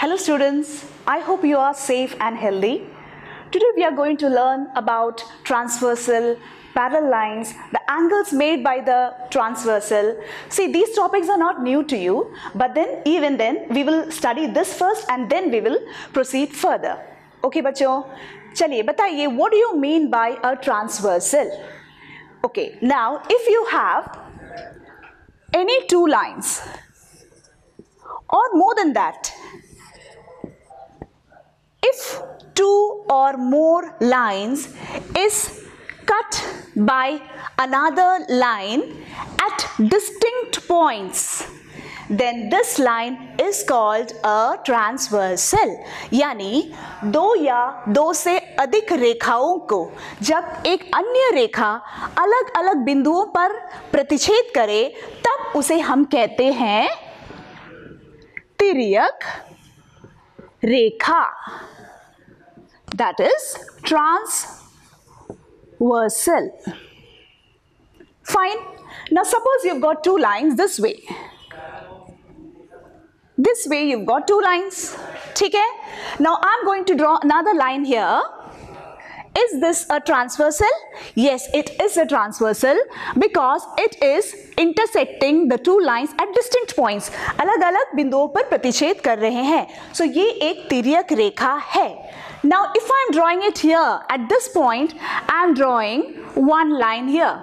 Hello students, I hope you are safe and healthy. Today we are going to learn about transversal, parallel lines, the angles made by the transversal. See, these topics are not new to you, but then even then we will study this first and then we will proceed further. Okay बच्चों, चलिए बताइए, what do you mean by a transversal? Okay, now if you have any two lines or more than that, if two or more lines is cut by another line at distinct points, then this line is called a transversal. यानी दो या दो से अधिक रेखाओं को जब एक अन्य रेखा अलग अलग बिंदुओं पर प्रतिच्छेद करे तब उसे हम कहते हैं तिर्यक रेखा. That is transversal. Fine. Now suppose you've got two lines this way. This way you've got two lines. ठीक है? Now I'm going to draw another line here. Is this a transversal? Yes, it is a transversal because it is intersecting the two lines at distinct points. अलग-अलग बिंदुओं पर प्रतिच्छेद कर रहे हैं. So ये एक तिर्यक रेखा है. Now if I am drawing it here at this point, I am drawing one line here.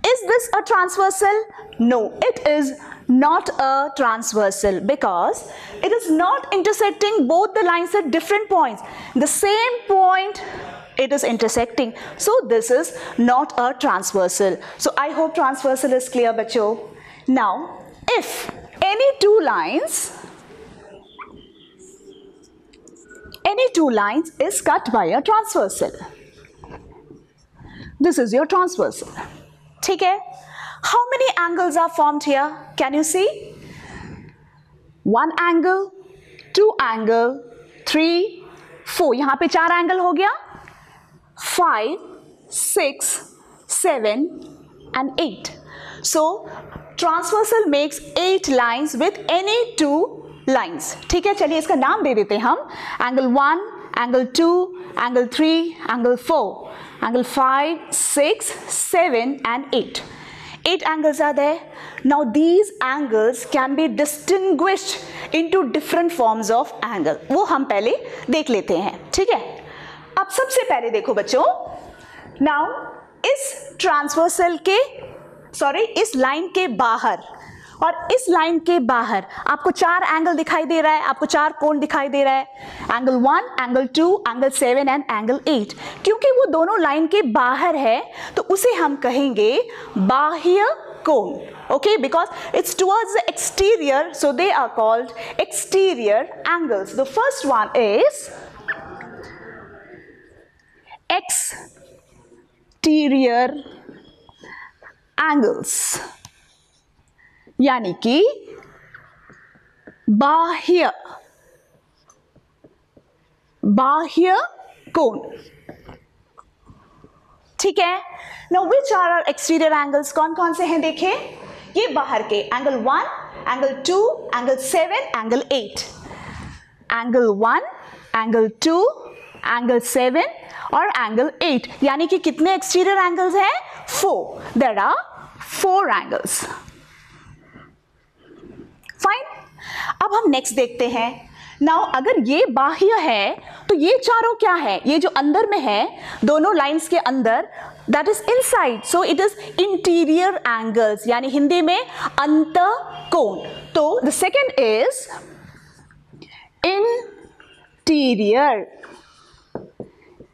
Is this a transversal? No, it is not a transversal because it is not intersecting both the lines at different points. The same point it is intersecting. So this is not a transversal. So I hope transversal is clear, bachcho. Now, if any two lines is cut by a transversal, this is your transversal. ठीक है? How many angles are formed here? Can you see? One angle, two angle, three, four. यहाँ पे चार angle हो गया. 5, 6, 7 and 8. So transversal makes 8 lines with any two lines. ठीक है, चलिए इसका नाम दे देते हैं हम. Angle 1, angle 2, angle 3, angle 4, angle 5, 6, 7 and 8. 8 angles are there. Now these angles can be distinguished into different forms of angle. वो हम पहले देख लेते हैं. ठीक है? अब सबसे पहले देखो बच्चों, now इस लाइन के बाहर और इस लाइन के बाहर आपको चार एंगल दिखाई दे रहा है, आपको चार कोण दिखाई दे रहा है. Angle 1, angle 2, angle 7 and angle 8. क्योंकि वो दोनों लाइन के बाहर है तो उसे हम कहेंगे बाह्य कोण. Okay, because it's towards the exterior, so they are called exterior angles. The first one is exterior angles, यानी कि बाह्य कोण. ठीक है? Now which are our exterior angles? कौन कौन से हैं देखें. ये बाहर के angle 1, angle 2, angle 7, angle 8. Angle 1, angle 2, angle 7 और एंगल 8. यानी कि कितने एक्सटीरियर एंगल्स हैं? 4. There are 4 angles. फाइन. अब हम नेक्स्ट देखते हैं. नाउ अगर ये बाह्य है तो ये चारों क्या है? ये जो अंदर में है दोनों लाइंस के अंदर, that is inside. So it is interior angles, यानी हिंदी में अंतःकोण. तो the second is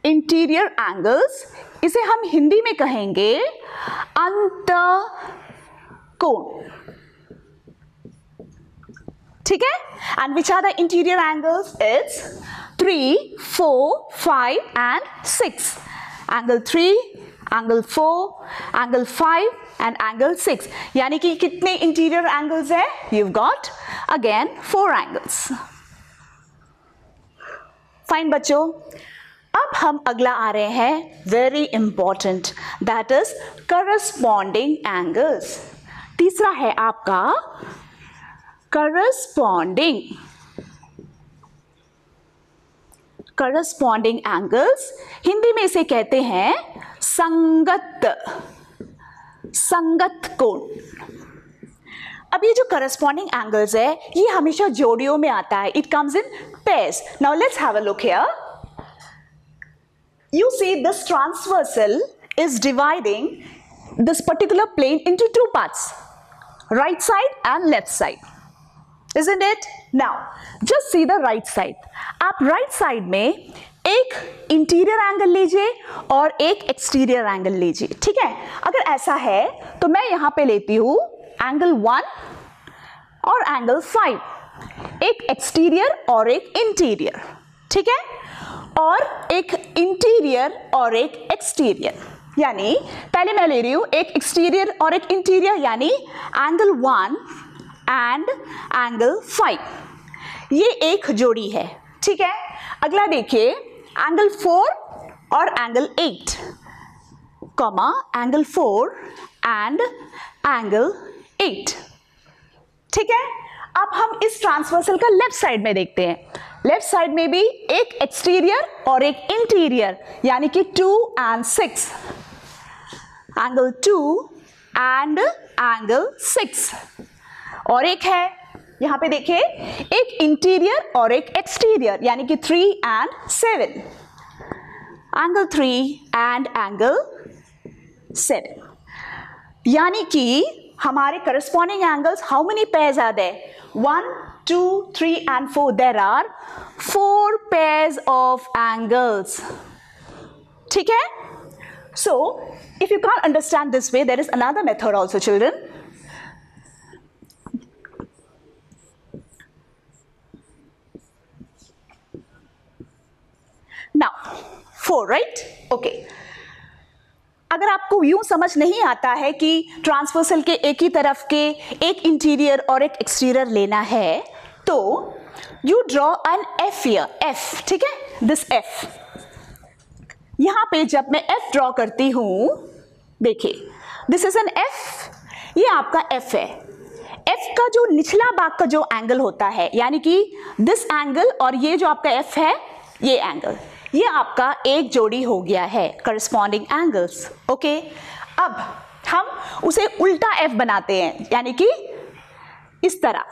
interior angles. इसे हम हिंदी में कहेंगे अंतःकोण. ठीक है? And which are the interior angles? It's 3, 4, 5 and 6. Angle 3, angle 4, angle 5 and angle 6. यानी कि कितने interior angles है? You've got again 4 angles. Fine बच्चों. अब हम अगला आ रहे हैं, very important, that is corresponding angles. तीसरा है आपका corresponding करस्पॉन्डिंग एंगल्स, हिंदी में इसे कहते हैं संगत कोण। अब ये जो करस्पॉन्डिंग एंगल्स है ये हमेशा जोड़ियों में आता है, it comes in pairs. Now let's have a look here. You see this transversal is dividing this particular plane into two parts, right side and left side, isn't it? Now just see the right side. आप right side में एक interior angle लीजिए और एक exterior angle लीजिए, ठीक है। अगर ऐसा है तो मैं यहां पे लेती हूं एंगल 1 और एंगल 5, एक एक्सटीरियर और एक इंटीरियर, ठीक है, और एक इंटीरियर और एक एक्सटीरियर। यानी पहले मैं ले रही हूं एक एक्सटीरियर और एक इंटीरियर, यानी एंगल 1 एंड एंगल 5, ये एक जोड़ी है, ठीक है। अगला देखिए एंगल 4 और angle 8, comma angle 4 and angle 8, ठीक है। अब हम इस ट्रांसवर्सल का लेफ्ट साइड में देखते हैं। लेफ्ट साइड में भी एक एक्सटीरियर और एक इंटीरियर, यानी कि 2 and 6, एंगल 2 एंड एंगल 6, और एक है यहां पे देखिए एक इंटीरियर और एक एक्सटीरियर, यानी कि 3 and 7, एंगल 3 एंड एंगल 7। यानी कि हमारे corresponding angles, how many pairs are there? 1, 2, 3 and 4. There are 4 pairs of angles. ठीक है? So, if you can't understand this way, there is another method also, children. Now, 4, right? Okay. अगर आपको यूं समझ नहीं आता है कि ट्रांसवर्सल के एक ही तरफ के एक इंटीरियर और एक एक्सटीरियर लेना है, तो you draw an F here, F, ठीक है, दिस एफ। यहां पे जब मैं एफ ड्रॉ करती हूं, देखिए दिस इज एन एफ, ये आपका एफ है। एफ का जो निचला भाग का जो एंगल होता है, यानी कि दिस एंगल और ये जो आपका एफ है, ये एंगल, ये आपका एक जोड़ी हो गया है करस्पॉन्डिंग एंगल्स, ओके। अब हम उसे उल्टा एफ बनाते हैं, यानी कि इस तरह,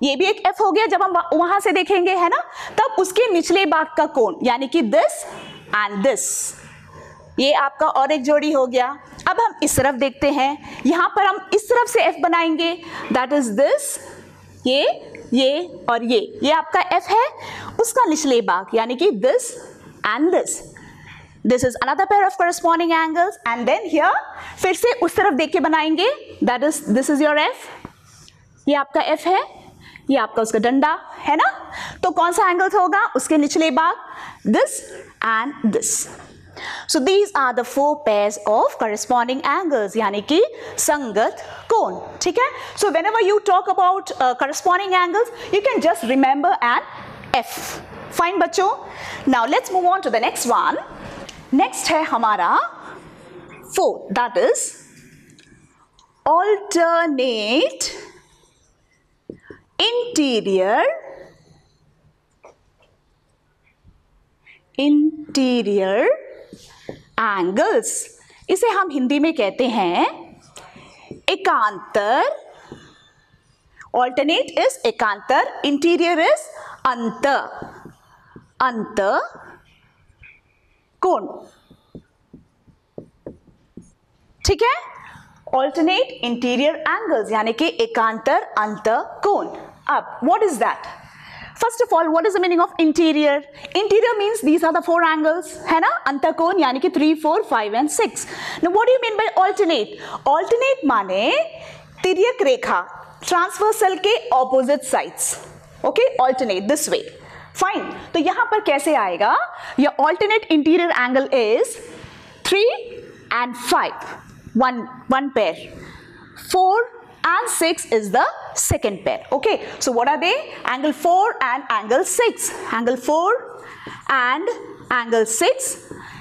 ये भी एक एफ हो गया। जब हम वहां से देखेंगे, है ना, तब उसके निचले भाग का कोण, यानी कि दिस एंड दिस, ये आपका और एक जोड़ी हो गया। अब हम इस तरफ देखते हैं, यहां पर हम इस तरफ से एफ बनाएंगे, दैट इज दिस, ये और ये आपका एफ है, उसका निचले भाग, यानी कि this and this, this is another pair of corresponding angles. And then here फिर से उस तरफ देख के बनाएंगे, that is this is your F, ये आपका एफ है, ये आपका उसका डंडा है ना, तो कौन सा एंगल होगा? उसके निचले भाग, this and this. So these are the 4 pairs of corresponding angles, यानी कि संगत कोण, ठीक है। So whenever you talk about corresponding angles, you can just remember an F. Fine बच्चों। Now let's move on to the next one. Next है हमारा 4, that is alternate interior angles. इसे हम हिंदी में कहते हैं एकांतर। ऑल्टरनेट इज एकांतर, इंटीरियर इज अंत कोण, ठीक है। ऑल्टरनेट इंटीरियर एंगल्स यानी कि एकांतर अंत कोण। अब what is that? First of all, what is the meaning of interior? Interior means these are the 4 angles, है ना, अंतकोण, यानी कि 3, 4, 5 and 6. Now what do you mean by alternate? Alternate माने तिर्यक रेखा, ट्रांसवर्सल के opposite sides. Okay, alternate this way. Fine. तो यहाँ पर कैसे आएगा? Your alternate interior angle is 3 and 5. One pair. 4 and 6 is the second pair. Okay, so what are they? Angle 4 and angle 6. Angle 4 and angle 6,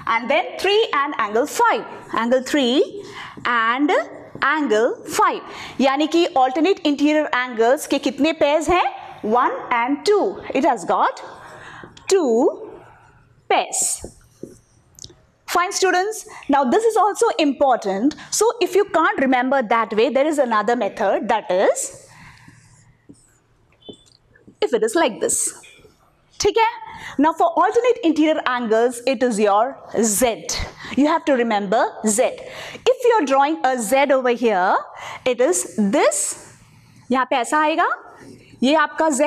and then 3 and angle 5. Angle 3 and angle 5. यानी कि alternate interior angles के कितने pairs हैं? 1 and 2. It has got two pairs. Fine students, now this is also important. So if you can't remember that way, there is another method, that is, if it is like this. Okay? Now for alternate interior angles, it is your Z. You have to remember Z. If you are drawing a Z over here, it is this. यहाँ पे ऐसा आएगा, ये आपका Z,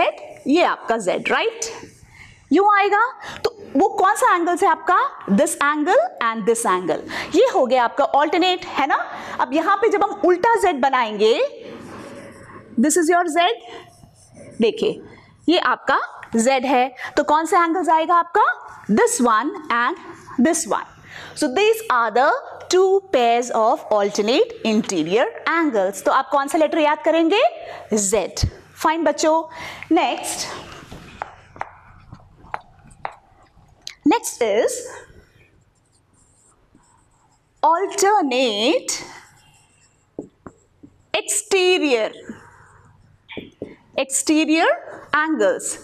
ये आपका Z, right? यूं आएगा, तो वो कौन सा एंगल है आपका? This angle and this angle. ये हो गया आपका ऑल्टरनेट, है ना? अब यहाँ पे जब हम उल्टा Z बनाएंगे, दिस इज योर Z. देखिए, ये आपका Z है, तो कौन सा एंगल्स आएगा आपका? This one and this one. So these are the two pairs of alternate interior angles. तो आप कौन सा लेटर याद करेंगे? Z. फाइन बच्चों. Next is alternate exterior angles.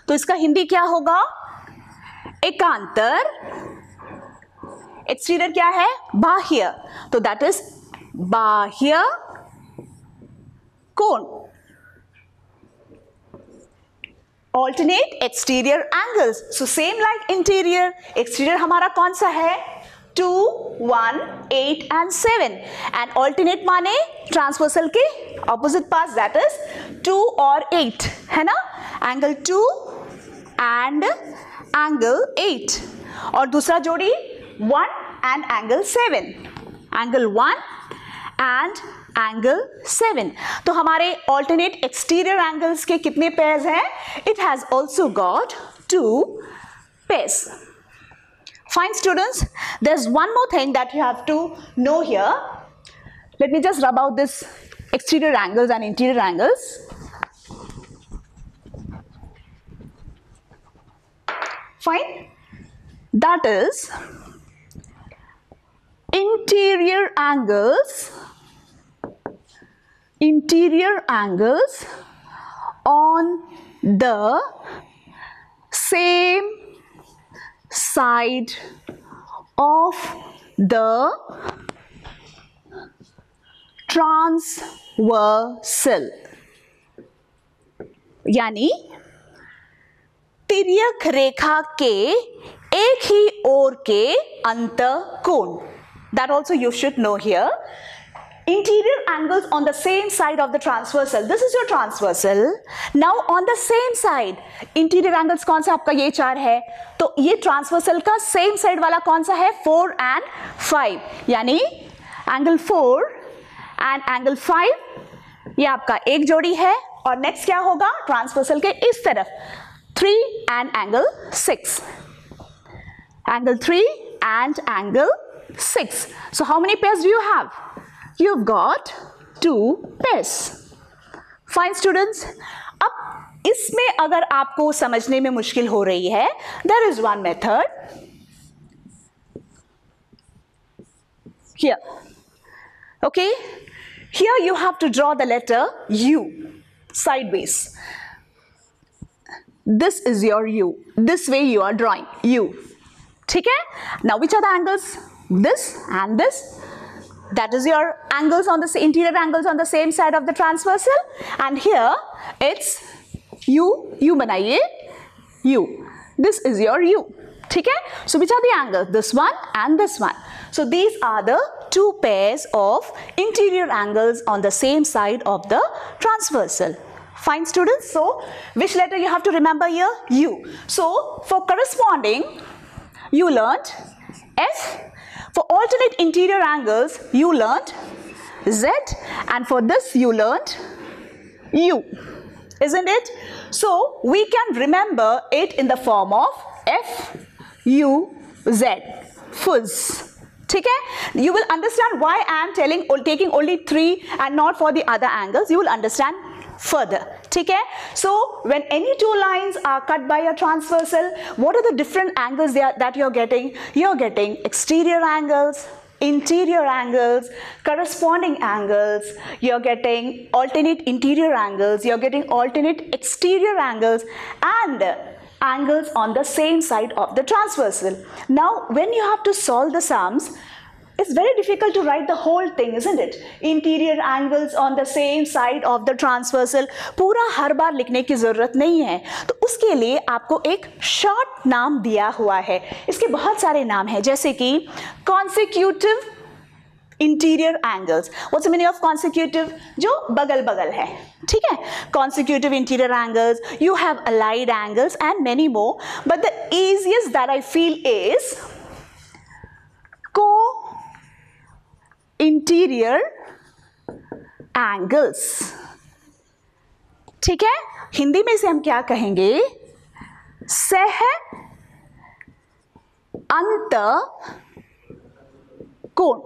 तो इसका हिंदी क्या होगा? एकांतर. एक्सटीरियर क्या है? बाह्य. तो दैट इज बाह्य कोण. Alternate exterior angles. So same like interior. Exterior हमारा कौन सा है? 2, 1, 8 and 7. And alternate माने transversal के opposite parts, that is 2 और 8, है ना? Angle 2 and angle 8. और दूसरा जोड़ी 1 and angle 7. Angle 1 and angle 7. तो हमारे alternate exterior angles के कितने pairs हैं? It has also got 2 pairs. Fine students, there's one more thing that you have to know here. Let me just rub out this exterior angles and interior angles. Fine. That is interior angles on the same side of the transversal. यानी तिर्यक रेखा के एक ही ओर के अंतःकोण. That also you should know here. Interior angles on the same side of the transversal. This is your transversal. Now on the same side, interior angles कौन सा आपका? ये 4 है. तो ये transversal का same side वाला कौन सा है? 4 and 5. यानी angle 4 and angle 5 ये आपका एक जोड़ी है. और next क्या होगा? transversal के इस तरफ 3 and angle 6. Angle 3 and angle 6. So how many pairs do you have? You've got 2 pairs. Fine students. अब इसमें अगर आपको समझने में मुश्किल हो रही है, there is one method. Here. Okay? Here you have to draw the letter U sideways. This is your U. This way you are drawing U. ठीक है? Now which are the angles? This and this. That is your angles on the interior angles on the same side of the transversal. And here it's U. U बनाइए. U. This is your U. ठीक है? So which are the angles? This one and this one. So these are the two pairs of interior angles on the same side of the transversal. Fine students. So which letter you have to remember here? U. So for corresponding, you learnt F. For alternate interior angles, you learnt Z, and for this you learnt U, isn't it? So we can remember it in the form of F, U, Z, fuzz. ठीक है? You will understand why I am taking only 3 and not for the other angles. You will understand further. ठीक है? So when any two lines are cut by a transversal, what are the different angles that you're getting? You're getting exterior angles, interior angles, corresponding angles, you're getting alternate interior angles, you're getting alternate exterior angles, and angles on the same side of the transversal. Now when you have to solve the sums, it's very difficult to write the whole thing, isn't it? Interior angles on the same side of the transversal. पूरा हर बार लिखने की जरूरत नहीं है, तो उसके लिए आपको एक शॉर्ट नाम दिया हुआ है. इसके बहुत सारे नाम हैं, जैसे कि consecutive interior angles. What's the meaning of consecutive? जो बगल बगल है, ठीक है? Consecutive interior angles. You have allied angles and many more. But the easiest that I feel is co-interior angles. ठीक है? हिंदी में इसे हम क्या कहेंगे? सह अंत कोण.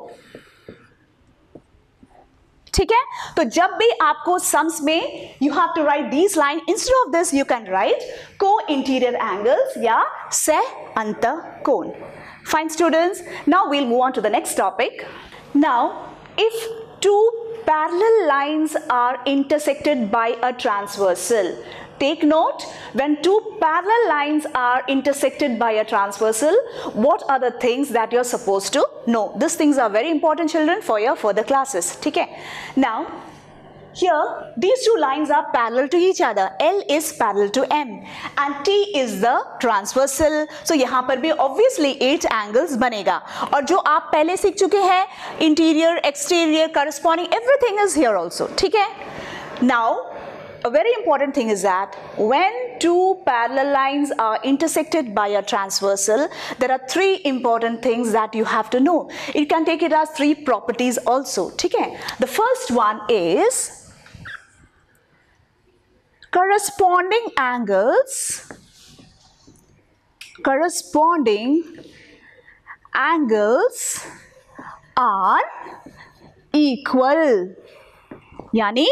ठीक है? तो जब भी आपको सम्स में you have to write these line, instead of this you can write co interior angles या सह अंत कोण. Fine students, now we'll move on to the next topic. Now if two parallel lines are intersected by a transversal. Take note, when two parallel lines are intersected by a transversal, what are the things that you're supposed to know? These things are very important, children, for your further classes. Okay? Now, here these two lines are parallel to each other. L is parallel to M and T is the transversal. So यहाँ पर भी obviously 8 angles बनेगा. और जो आप पहले सीख चुके हैं, interior, exterior, corresponding, everything is here also. ठीक है? Now, a very important thing is that when two parallel lines are intersected by a transversal, there are 3 important things that you have to know. You can take it as 3 properties also. ठीक है? The first one is corresponding angles are equal. यानी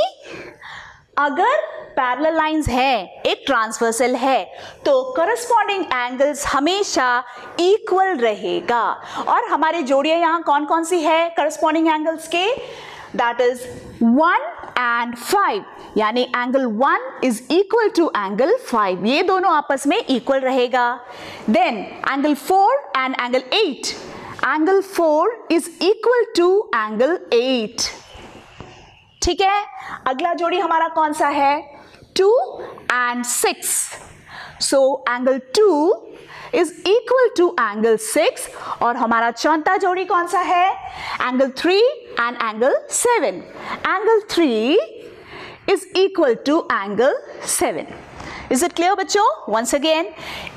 अगर parallel lines है, एक transversal है, तो corresponding angles हमेशा equal रहेगा. और हमारे जोड़ियां यहां कौन कौन सी है करस्पॉन्डिंग एंगल्स के? That is 1 and 5. यानी angle 1 is equal to angle 5. ये दोनों आपस में इक्वल रहेगा. Then angle 4 and angle 8. Angle 4 is equal to angle 8. ठीक है? अगला जोड़ी हमारा कौन सा है? 2 and 6. So angle 2 is equal to angle 6. और हमारा चौथा जोड़ी कौन सा है? Angle 3 and angle 7. Angle 3 is equal to angle 7. Is it clear, बच्चों? Once again,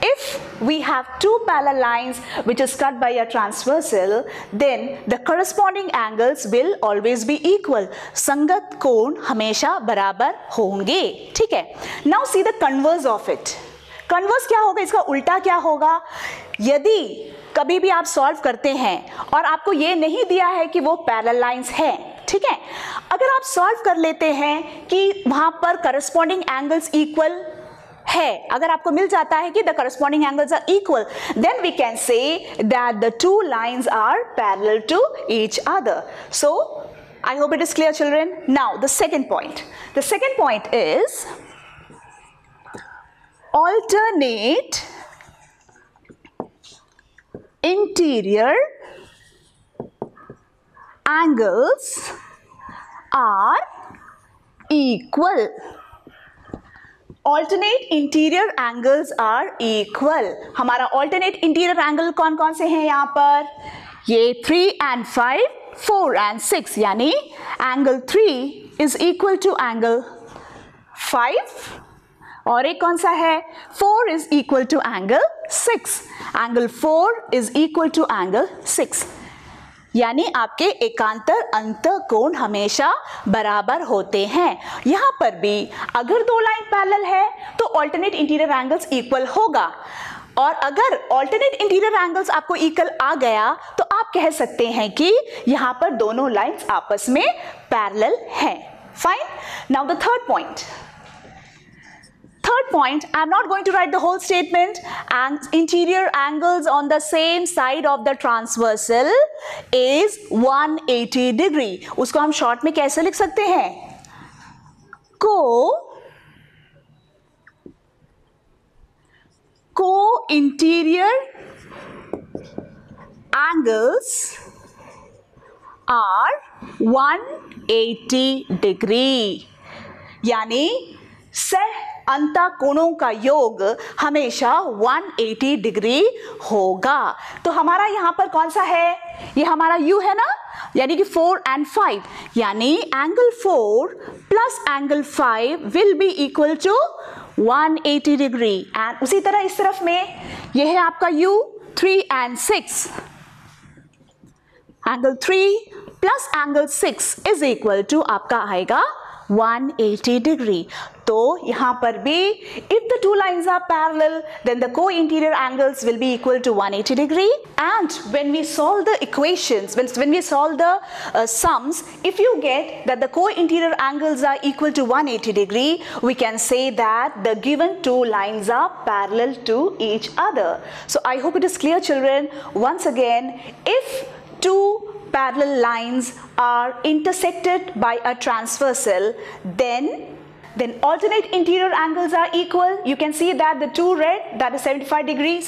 if we have two parallel lines which is cut by a transversal, then the corresponding angles will always be equal. संगत कोण हमेशा बराबर होंगे. ठीक है? Now see the converse of it. Converse क्या होगा? इसका उल्टा क्या होगा? यदि कभी भी आप सॉल्व करते हैं और आपको ये नहीं दिया है कि वो पैरेलल लाइंस है, ठीक है, अगर आप सॉल्व कर लेते हैं कि वहां पर करस्पॉन्डिंग एंगल्स इक्वल है, अगर आपको मिल जाता है कि the corresponding angles are equal, then we can say that the two lines are parallel to each other. So I hope it is clear, children. Now the second point. The second point is alternate interior angles are equal. Alternate interior angles are equal. हमारा alternate interior angle कौन कौन से हैं यहाँ पर? ये 3 and 5, 4 and 6, यानी angle 3 is equal to angle 5. और एक कौन सा है? 4 is equal to angle 6. Angle 4 is equal to angle 6. यानी आपके एकांतर अंत कोण हमेशा बराबर होते हैं. यहां पर भी अगर दो लाइन पैरेलल है तो ऑल्टरनेट इंटीरियर एंगल्स इक्वल होगा. और अगर ऑल्टरनेट इंटीरियर एंगल्स आपको इक्वल आ गया तो आप कह सकते हैं कि यहां पर दोनों लाइंस आपस में पैरेलल हैं. Fine. Now the third point. Third point, I am not going to write the whole statement. And interior angles on the same side of the transversal is 180 degree. उसको हम शॉर्ट में कैसे लिख सकते हैं? co-interior angles are 180 डिग्री, यानी सह अंतःकोणों का योग हमेशा 180 डिग्री होगा। तो हमारा यहां पर कौन सा है, ये हमारा u है ना, यानी कि 4 and 5, यानी angle 4 plus angle 5 will be equal to 180 degree. And उसी तरह इस तरफ में यह है आपका u 3 and 6, angle 3 plus angle 6 is equal to आपका आएगा 180 डिग्री। तो यहां पर भी if the two lines are parallel then the co-interior angles will be equal to 180 degree, and when we solve the equations, when we solve the sums, if you get that the co-interior angles are equal to 180 degree, we can say that the given two lines are parallel to each other. So I hope it is clear, children. Once again, if two parallel lines are intersected by a transversal, then alternate interior angles are equal. You can see that the two red, that is 75 degree,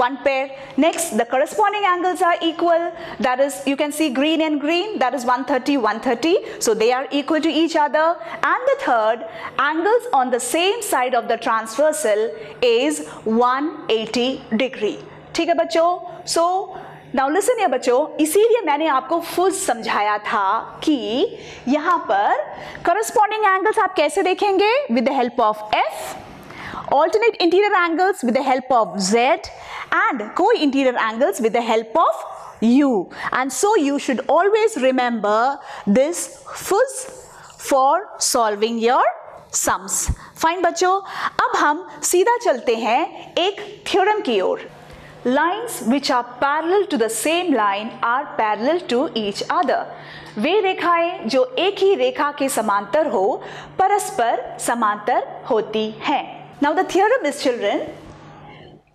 one pair. Next, the corresponding angles are equal. That is, you can see green and green, that is 130. So they are equal to each other. And the third, angles on the same side of the transversal is 180 degree. ठीक है बच्चों? So now listen या बच्चों, इसीलिए मैंने आपको full समझाया था कि यहाँ पर करस्पॉन्डिंग एंगल्स आप कैसे देखेंगे, with the help of F, alternate interior angles with the help of Z, and co-interior angles with the help of U. And so you should always remember this full for solving your sums. Fine बच्चों, अब हम सीधा चलते हैं एक theorem की ओर। Lines which are parallel to the same line are parallel to each other. वे रेखाएं जो एक ही रेखा के समांतर हो, परस्पर समांतर होती हैं। Now the theorem is, children,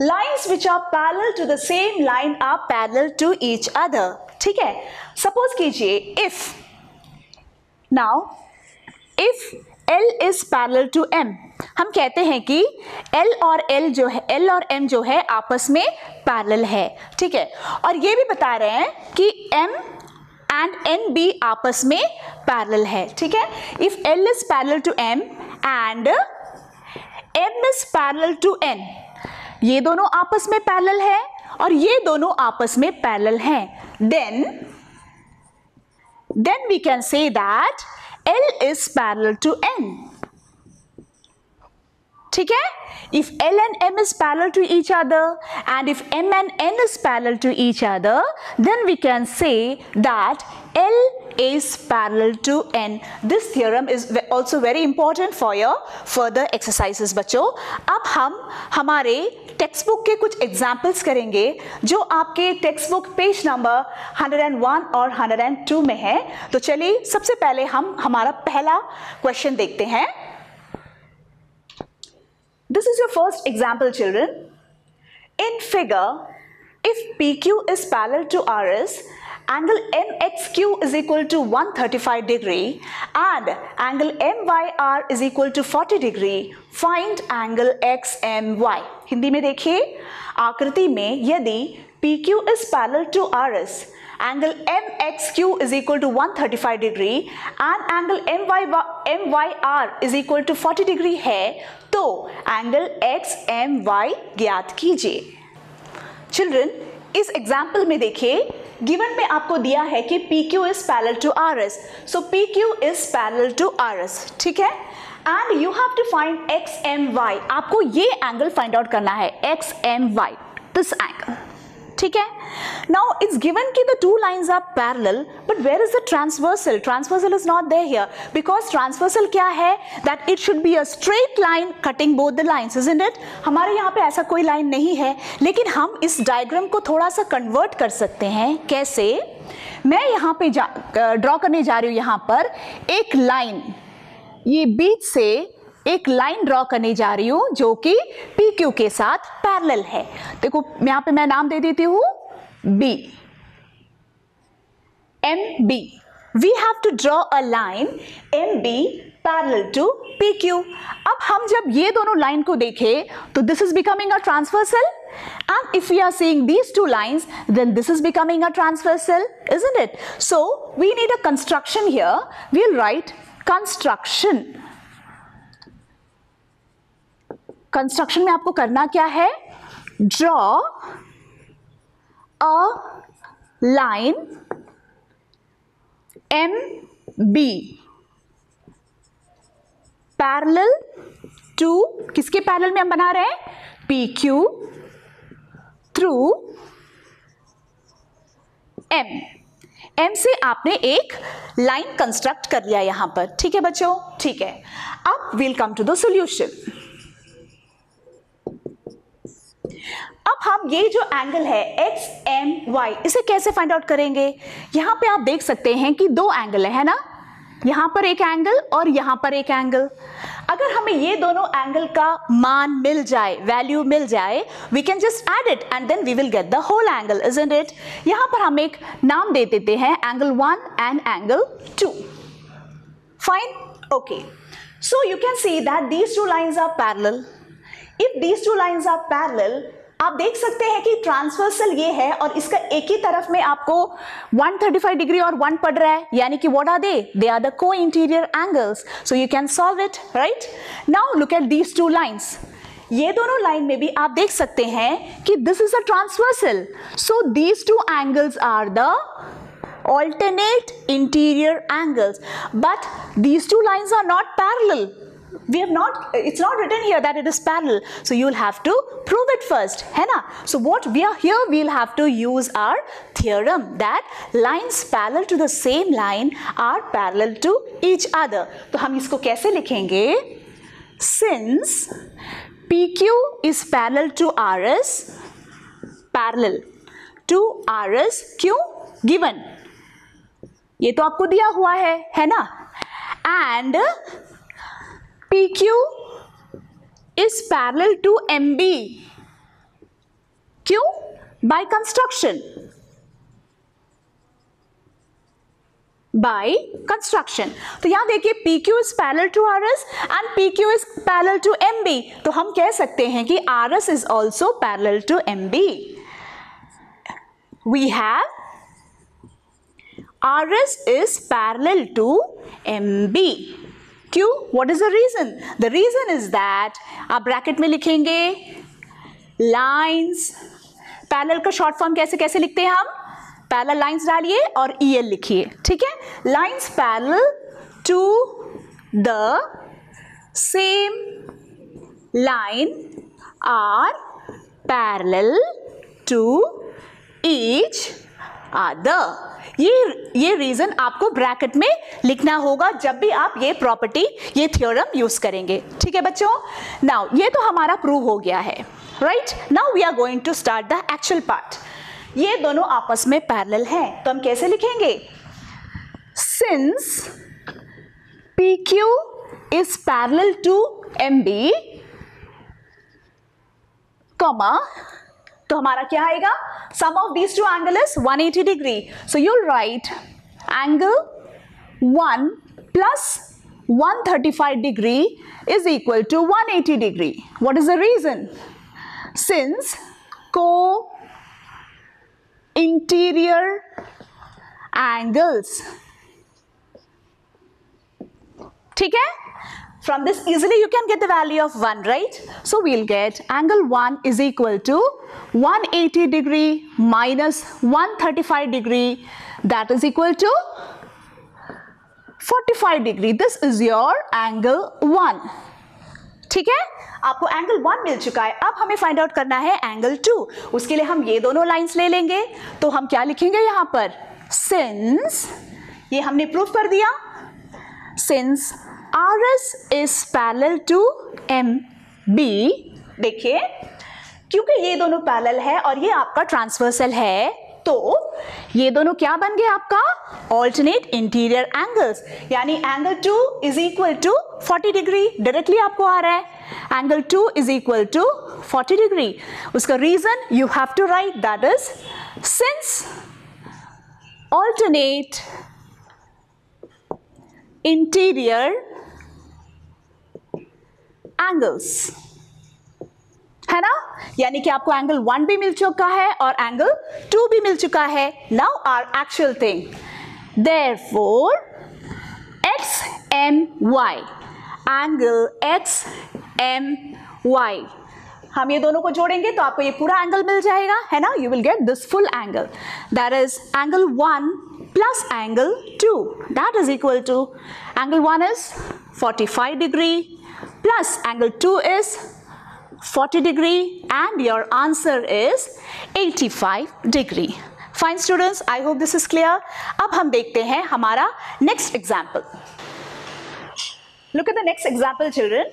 lines which are parallel to the same line are parallel to each other. ठीक है? Suppose कीजिए if L is parallel to M, हम कहते हैं कि L और M जो है आपस में पैरेलल है, ठीक है, और ये भी बता रहे हैं कि M and N भी आपस में पैरेलल है, ठीक है। If L is parallel to M and M is parallel to N, ये दोनों आपस में पैरेलल है और ये दोनों आपस में पैरेलल हैं, then we can say that L is parallel to N. ठीक है? If L and M is parallel to each other and if M and N is parallel to each other, then we can say that L is parallel to N. This theorem is also very important for your further exercises बच्चों। अब हम हमारे text book के कुछ examples करेंगे जो आपके text book page number 101 और 102 में है। तो चलिए सबसे पहले हम हमारा पहला क्वेश्चन देखते हैं। This is your first example, children. In figure, if PQ is parallel to RS, angle MXQ is equal to 135 degree and angle MYR is equal to 40 degree. Find angle XMY. Hindi में देखिए, आकृति में यदि PQ is parallel to RS, angle MXQ is equal to 135 degree and angle MYR is equal to 40 degree है, तो angle XMY ज्ञात कीजिए। Children, इस एग्जाम्पल में देखिए, गिवन में आपको दिया है कि PQ is parallel to RS, so PQ is parallel to RS, ठीक है, and you have to find XMY, आपको ये एंगल फाइंड आउट करना है, XMY, this angle, ठीक है। Now it's given कि the two lines are parallel, but where is the transversal? Transversal is not there here because transversal क्या है? That it should be a straight line cutting both the lines, isn't it? हमारे यहाँ पे ऐसा कोई line नहीं है, लेकिन हम इस डायग्राम को थोड़ा सा कन्वर्ट कर सकते हैं। कैसे? मैं यहाँ पे ड्रॉ करने जा रही हूँ यहाँ पर एक लाइन, ये बीच से एक लाइन ड्रॉ करने जा रही हूं जो कि PQ के साथ पैरेलल है। देखो यहाँ पे मैं नाम दे देती हूं B, MB, we have to draw a line MB parallel to PQ. अब हम जब ये दोनों लाइन को देखें तो this is becoming a transversal, and if we are seeing these two lines then this is becoming a transversal, isn't it? So we need a construction here. We'll write construction. Construction में आपको करना क्या है? Draw a line MB parallel to, किसके parallel में हम बना रहे हैं? PQ through M. M से आपने एक लाइन कंस्ट्रक्ट कर लिया यहां पर, ठीक है बच्चों? ठीक है, अब we'll come to the solution. अब हम ये जो एंगल है XMY, इसे कैसे फाइंड आउट करेंगे? यहां पे आप देख सकते हैं कि दो एंगल है ना, यहां पर एक एंगल और यहां पर एक एंगल. अगर हमें ये दोनों एंगल का मान मिल जाए, वैल्यू मिल जाए, we can just add it and then we will get the whole angle, isn't it? यहां पर हम एक नाम दे देते हैं angle 1 and angle 2. Fine, okay. So you can see that these two lines are parallel. If these two lines are parallel, आप देख सकते हैं कि ट्रांसवर्सल ये है और इसका एक ही तरफ में आपको 135 डिग्री और 1 पड़ रहा है, यानी कि what are they are the को interior angles. So you can solve it, right? Now look at these two lines. ये दोनों लाइन में भी आप देख सकते हैं कि this is a transversal. So these two angles are the alternate interior angles, but these two lines are not parallel. We have not, it's not written here that it is parallel, so you will have to prove it first, है ना? So what we are here, we will have to use our theorem that lines parallel to the same line are parallel to each other. तो हम इसको कैसे लिखेंगे? Since PQ is parallel to RS, parallel to RS, क्यों? Given, ये तो आपको दिया हुआ है ना? And PQ is parallel to MB. क्यों? By construction. By construction. तो यहां देखिए PQ is parallel to RS and PQ is parallel to MB. तो हम कह सकते हैं कि RS is also parallel to MB. We have RS is parallel to MB. क्यों? What is the reason? The reason is that आप bracket में लिखेंगे lines. पैरेलल का शॉर्ट फॉर्म कैसे कैसे लिखते हैं हम? पैरेलल लाइंस डालिए और EL लिखिए, ठीक है? Lines parallel to the same line are parallel to each other. ये रीजन आपको ब्रैकेट में लिखना होगा जब भी आप ये प्रॉपर्टी, ये थ्योरम यूज करेंगे, ठीक है बच्चों? नाउ ये तो हमारा प्रूव हो गया है, right? Now we are going to start the actual part. ये दोनों आपस में पैरेलल हैं, तो हम कैसे लिखेंगे? Since PQ is parallel to MB, comma, तो हमारा क्या आएगा? Sum of these two angles is 180 degree. So you'll write angle 1 plus 135 degree is equal to 180 degree. What is the reason? Since co-interior angles, ठीक है? From this easily you can get the value of 1, right? So we'll get angle 1 is equal to 180 degree minus 135 degree, that is equal to 45 degree. This is your angle 1. ठीक है? आपको angle 1 मिल चुका है. अब हमें find out करना है angle 2. उसके लिए हम ये दोनों लाइंस ले लेंगे. तो हम क्या लिखेंगे यहां पर? Since, ये हमने प्रूफ कर दिया, since RS is parallel to MB, देखिए क्योंकि ये दोनों पैरेलल है और ये आपका ट्रांसवर्सल है, तो ये दोनों क्या बन गए आपका? Alternate interior angles. यानी angle 2 is equal to 40 degree. Directly आपको आ रहा है angle 2 is equal to 40 degree. उसका reason you have to write, that is since alternate interior angles, है ना, यानी कि आपको एंगल 1 भी मिल चुका है और एंगल 2 भी मिल चुका है. Now our actual thing, therefore XMY, angle XMY, हम ये दोनों को जोड़ेंगे तो आपको ये पूरा एंगल मिल जाएगा, है ना. You will get this full angle, that is angle 1 plus angle 2, that is equal to angle 1 is 45 degree plus angle 2 is 40 degree and your answer is 85 degree. Fine students, I hope this is clear. अब हम देखते हैं हमारा next example. Look at the next example children.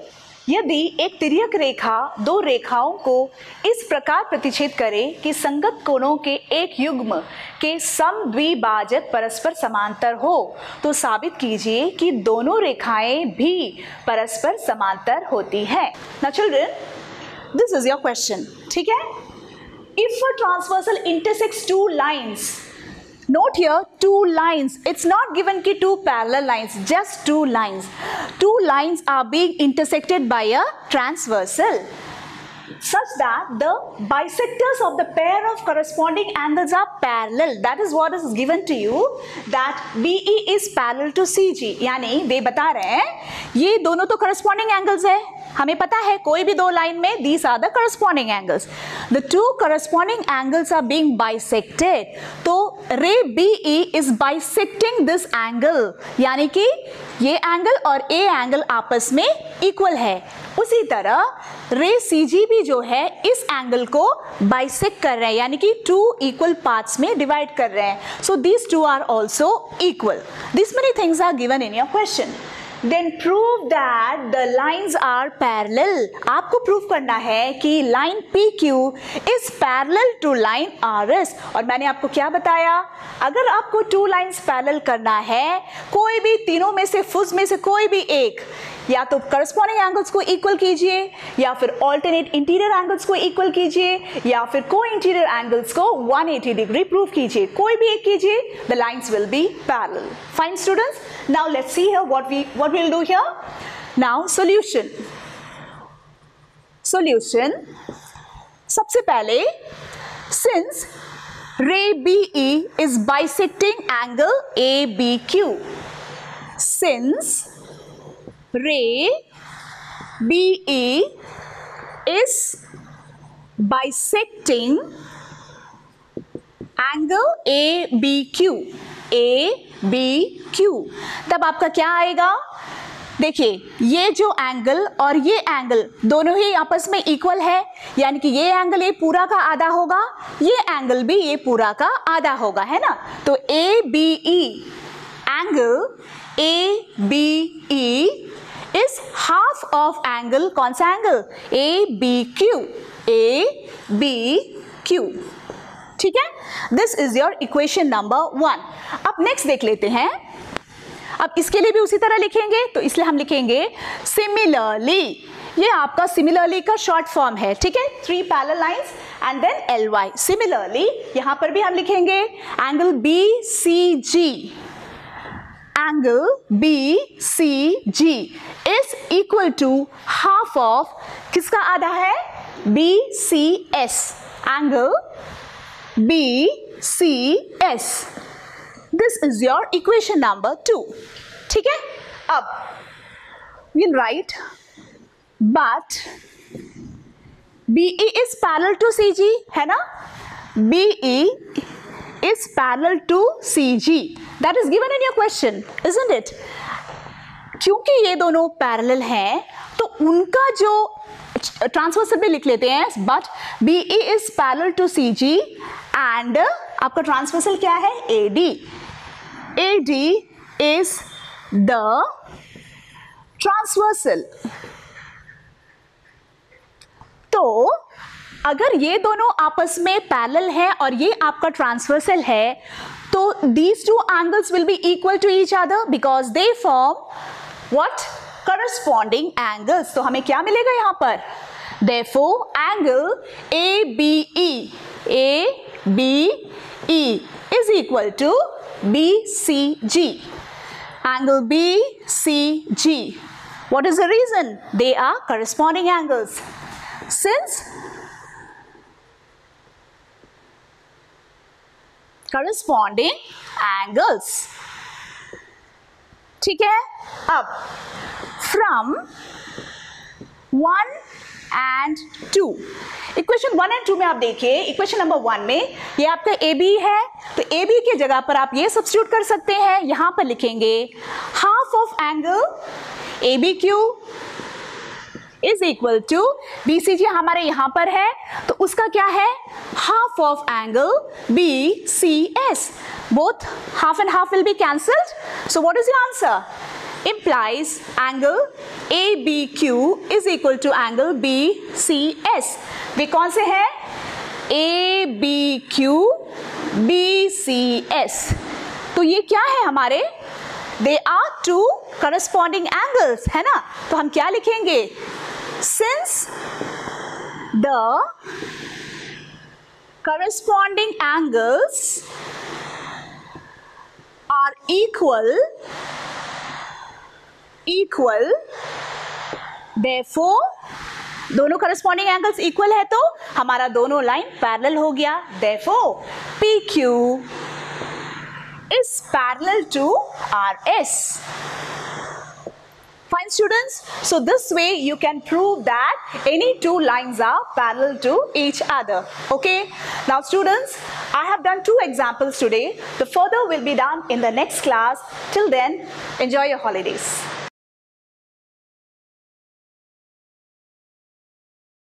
यदि एक तिर्यक रेखा दो रेखाओं को इस प्रकार प्रतिच्छेद करे कि संगत कोणों के एक युग्म के समद्विभाजक परस्पर समांतर हो, तो साबित कीजिए कि दोनों रेखाएं भी परस्पर समांतर होती हैं. Now children, this is your question, ठीक है. If a transversal intersects two lines, note here two lines, it's not given ki two parallel lines, just two lines. Two lines are being intersected by a transversal such that the bisectors of the pair of corresponding angles are parallel. That is what is given to you, that BE is parallel to CG. यानी वे बता रहे हैं ये दोनों तो corresponding angles है, हमें पता है कोई भी दो लाइन में these are the corresponding angles. The two corresponding angles are being bisected. तो ray BE is bisecting this angle, यानी कि ये एंगल और ए एंगल आपस में इक्वल है. उसी तरह रे CG भी जो है इस एंगल को बाइसेक्ट कर रहे हैं, यानी कि टू इक्वल पार्ट्स में डिवाइड कर रहे हैं. So these two are also equal. This many things are given in your question. Then prove that the lines are parallel. आपको प्रूव करना है कि line PQ is parallel to line RS. और मैंने आपको क्या बताया, अगर आपको टू लाइन्स पैरेलल करना है, कोई भी तीनों में से फुज में से कोई भी एक, या तो करस्पॉन्डिंग एंगल्स को इक्वल कीजिए, या फिर ऑल्टरनेट इंटीरियर एंगल्स को इक्वल कीजिए, या फिर को इंटीरियर एंगल्स को 180 डिग्री प्रूव कीजिए. कोई भी एक कीजिए, the lines will be parallel. Fine students, now let's see here what we'll do here. Now solution. सबसे पहले, since ray BE is bisecting angle ABQ, since ray BE is bisecting angle ABQ, तब आपका क्या आएगा, देखिए ये जो angle और ये एंगल दोनों ही आपस में इक्वल है, यानी कि ये एंगल ये पूरा का आधा होगा, ये एंगल भी ये पूरा का आधा होगा, है ना. तो ABE angle ABE is half of angle, कौन सा एंगल, ABQ. ठीक है, this is your equation number 1. अब नेक्स्ट देख लेते हैं. अब इसके लिए भी उसी तरह लिखेंगे, तो इसलिए हम लिखेंगे सिमिलरली. ये आपका सिमिलरली का शॉर्ट फॉर्म है, ठीक है. 3 parallel lines and then LY. Similarly यहां पर भी हम लिखेंगे angle BCG. Angle BCG is equal to half of, किसका आधा है, BCS. Angle BCS. This is your equation number 2. ठीक है. अब we'll write, but BE is parallel to CG, है ना. BE is parallel to CG. That is given in your question, isn't it? क्योंकि ये दोनों पैरेलल हैं, तो उनका जो ट्रांसवर्सल भी लिख लेते हैं, but BE is parallel to CG and आपका ट्रांसवर्सल क्या है, AD. AD is the transversal. तो अगर ये दोनों आपस में पैरेलल है और ये आपका ट्रांसवर्सल है, तो these two angles will be equal to each other because they form what, corresponding angles. तो हमें क्या मिलेगा यहाँ पर, therefore angle ABE is equal to BCG. angle BCG. What is the reason? They are corresponding angles. Since corresponding angles. ठीक है? अब from 1 and 2. Equation 1 and 2 में आप देखिए, इक्वेशन नंबर 1 में ये आपका AB है, तो AB की जगह पर आप ये सब्स्टिट्यूट कर सकते हैं. यहां पर लिखेंगे half of angle ABQ is equal to BCG हमारे यहां पर है, तो उसका क्या है? Half of angle BCS. Both half and half will be cancelled. So what is the answer? Implies angle ABQ is equal to angle BCS. वे कौन से हैं? ABQ BCS. तो ये क्या है हमारे? They are two corresponding angles, है ना? तो हम क्या लिखेंगे? Since the corresponding angles are equal, therefore दोनों corresponding angles equal है तो हमारा दोनों लाइन पैरेलल हो गया. Therefore PQ is parallel to RS. Fine students, so this way you can prove that any two lines are parallel to each other. Okay, now students, I have done 2 examples today. The further will be done in the next class. Till then, enjoy your holidays.